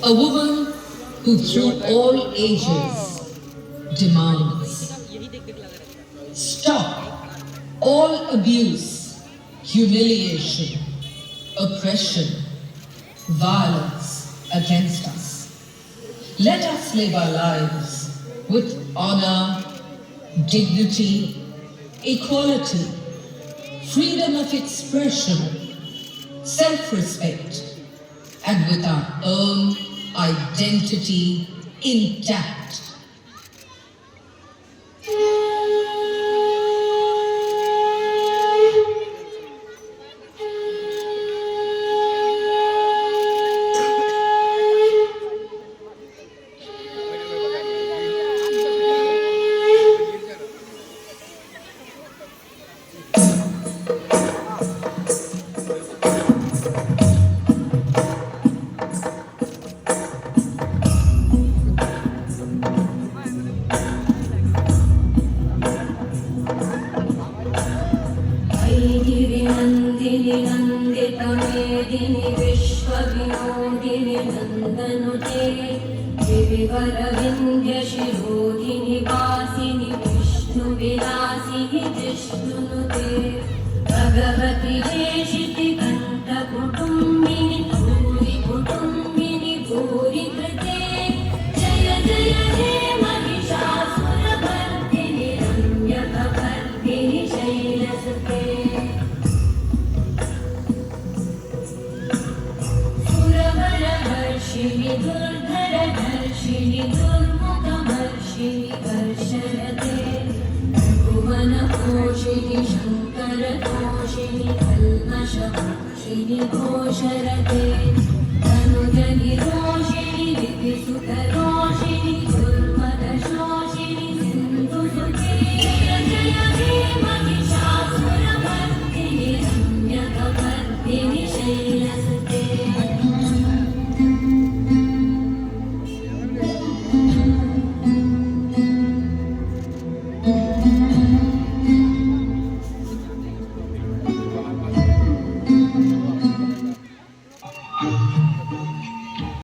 A woman who through all ages demands stop all abuse, humiliation, oppression, violence against us. Let us live our lives with honor, dignity, equality, freedom of expression, self-respect, and with our own identity intact. Nandini Nandit मेदिनी विश्वविनोदिनी नंदनुते गिरिवर विंध्य शिरोधिनी वासिनी विष्णु विलासिनी जिष्णुनुते भगवती हेशिति कंठ कुटुंबिनी भूरि कुटुंबिनी भूरि कृते जय जय हे महिषासुरमर्दिनि रम्यकपर्दिनि शैलसुते सुरवरवर्षिणि दुर्धरधर्षिणि दुर्मुखमर्षिणि कर्षरते भुवनपोषिणि शङ्करतोषिणि कल्मषमोषिणि घोषरते